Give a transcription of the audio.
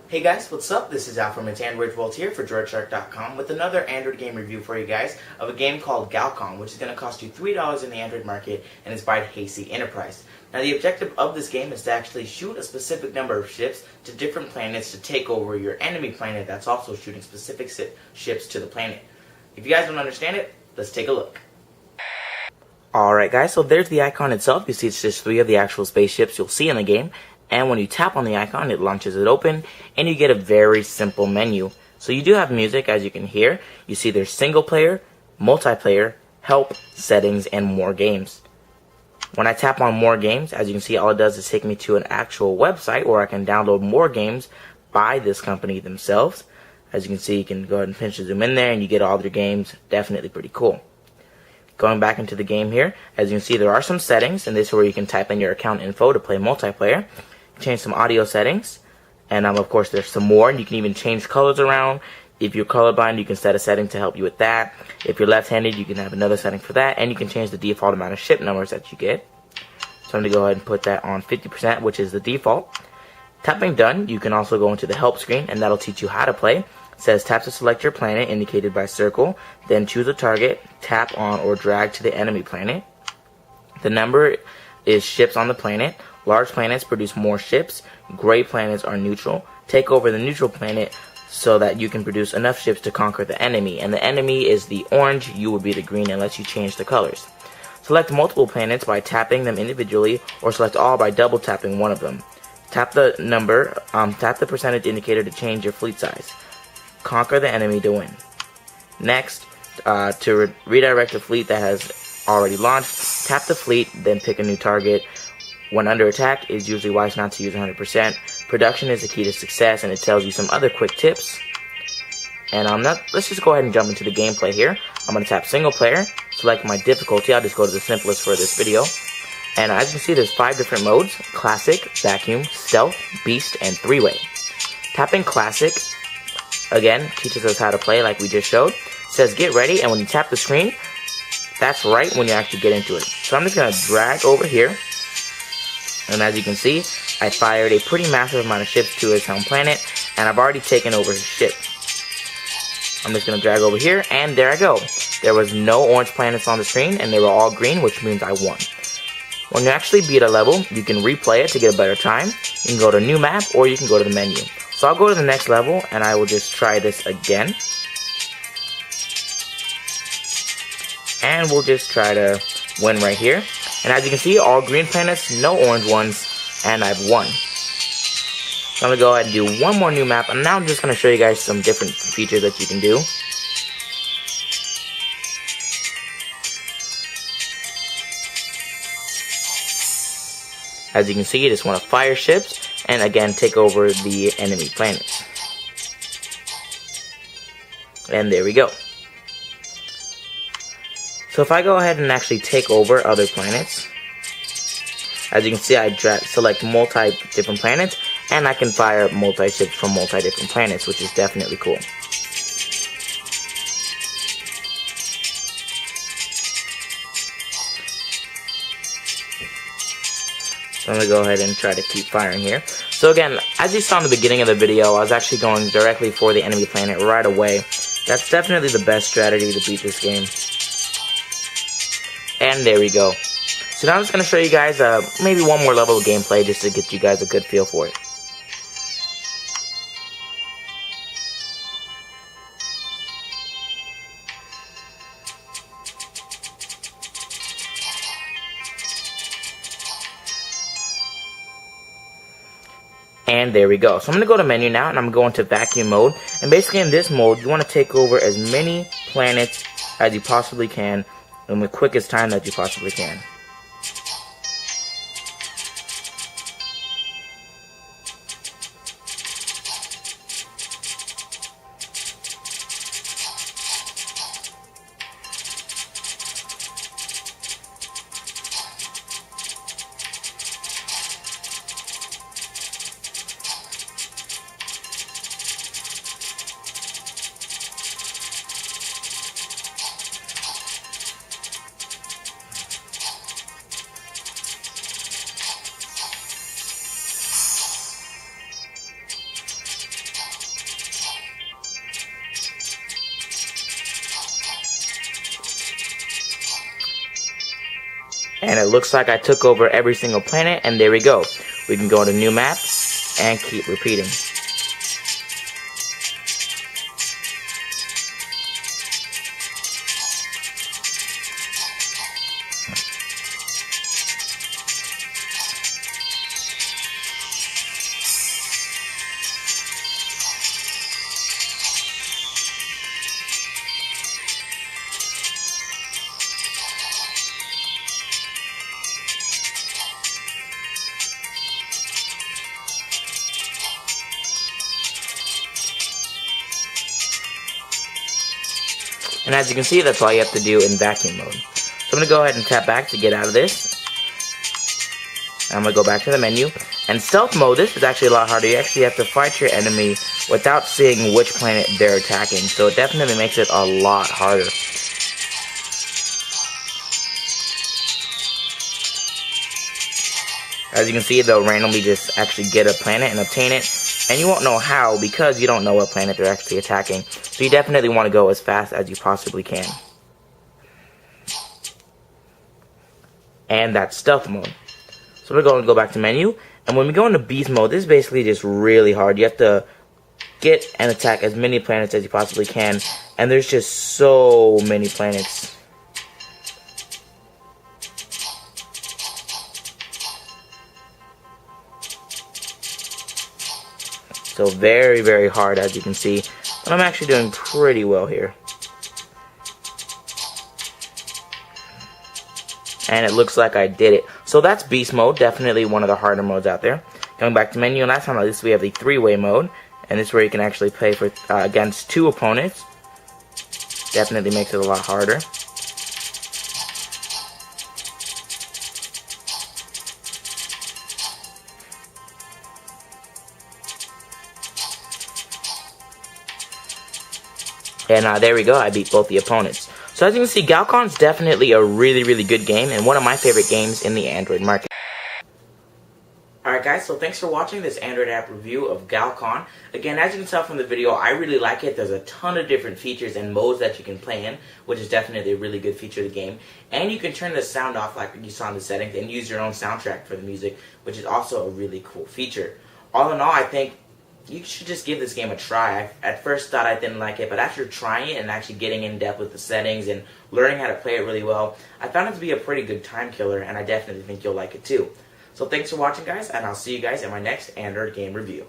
Hey guys, what's up? This is Al from It's Android World here for droidshark.com with another Android game review for you guys of a game called Galcon, which is going to cost you $3 in the Android market and is by Hassey Enterprise. Now the objective of this game is to actually shoot a specific number of ships to different planets to take over your enemy planet that's also shooting specific ships to the planet. If you guys don't understand it, let's take a look. Alright guys, so there's the icon itself. You see it's just 3 of the actual spaceships you'll see in the game. And when you tap on the icon, it launches it open, and you get a very simple menu. So you do have music, as you can hear. You see there's single player, multiplayer, help, settings, and more games. When I tap on more games, as you can see, all it does is take me to an actual website where I can download more games by this company themselves. As you can see, you can go ahead and pinch to zoom in there, and you get all their games. Definitely pretty cool. Going back into the game here, as you can see, there are some settings, and this is where you can type in your account info to play multiplayer. Change some audio settings, and of course there's some more, and you can even change colors around. If you're colorblind, you can set a setting to help you with that. If you're left-handed, you can have another setting for that, and you can change the default amount of ship numbers that you get. So I'm going to go ahead and put that on 50%, which is the default. Tapping done, you can also go into the help screen, and that'll teach you how to play. It says tap to select your planet, indicated by circle, then choose a target, tap on or drag to the enemy planet. The number is ships on the planet. Large planets produce more ships. Gray planets are neutral. Take over the neutral planet so that you can produce enough ships to conquer the enemy. And the enemy is the orange, you would be the green unless you change the colors. Select multiple planets by tapping them individually, or select all by double tapping one of them. Tap the number, tap the percentage indicator to change your fleet size. Conquer the enemy to win. Next, to redirect a fleet that has already launched, tap the fleet, then pick a new target. When under attack, it's usually wise not to use 100%. Production is the key to success, and it tells you some other quick tips. And let's just go ahead and jump into the gameplay here. I'm going to tap single player, select my difficulty. I'll just go to the simplest for this video. And as you can see, there's 5 different modes: classic, vacuum, stealth, beast, and 3-way. Tapping classic, again, teaches us how to play like we just showed. It says get ready, and when you tap the screen, that's right when you actually get into it. So I'm just going to drag over here. And as you can see, I fired a pretty massive amount of ships to his home planet, and I've already taken over his ship. I'm just going to drag over here, and there I go. There was no orange planets on the screen, and they were all green, which means I won. When you actually beat a level, you can replay it to get a better time. You can go to new map, or you can go to the menu. So I'll go to the next level, and I will just try this again. And we'll just try to win right here. And as you can see, all green planets, no orange ones, and I've won. So I'm going to go ahead and do one more new map, and now I'm just going to show you guys some different features that you can do. As you can see, you just want to fire ships, and again, take over the enemy planets. And there we go. So if I go ahead and actually take over other planets, as you can see, I select multi-different planets, and I can fire multi-ships from multi-different planets, which is definitely cool. So I'm going to go ahead and try to keep firing here. So again, as you saw in the beginning of the video, I was actually going directly for the enemy planet right away. That's definitely the best strategy to beat this game. And there we go. So now I'm just going to show you guys maybe one more level of gameplay just to get you guys a good feel for it. And there we go. So I'm going to go to menu now, and I'm going to vacuum mode. And basically in this mode, you want to take over as many planets as you possibly can in the quickest time that you possibly can. And it looks like I took over every single planet, and there we go. We can go to new map and keep repeating. And as you can see, that's all you have to do in vacuum mode. So I'm going to go ahead and tap back to get out of this. I'm going to go back to the menu. And stealth mode, this is actually a lot harder. You actually have to fight your enemy without seeing which planet they're attacking. So it definitely makes it a lot harder. As you can see, they'll randomly just actually get a planet and obtain it. And you won't know how because you don't know what planet they're actually attacking. So you definitely want to go as fast as you possibly can. And that's stealth mode. So we're going to go back to menu. And when we go into beast mode, this is basically just really hard. You have to get and attack as many planets as you possibly can. And there's just so many planets. So very, very hard, as you can see. But I'm actually doing pretty well here. And it looks like I did it. So that's beast mode, definitely one of the harder modes out there. Going back to menu, and last time on this we have the three-way mode. And this is where you can actually play for against two opponents. Definitely makes it a lot harder. And there we go, I beat both the opponents. So as you can see, Galcon is definitely a really, really good game, and one of my favorite games in the Android market. Alright guys, so thanks for watching this Android app review of Galcon. Again, as you can tell from the video, I really like it. There's a ton of different features and modes that you can play in, which is definitely a really good feature of the game. And you can turn the sound off like you saw in the settings and use your own soundtrack for the music, which is also a really cool feature. All in all, I think you should just give this game a try. I at first thought I didn't like it, but after trying it and actually getting in depth with the settings and learning how to play it really well, I found it to be a pretty good time killer, and I definitely think you'll like it too. So thanks for watching guys, and I'll see you guys in my next Android game review.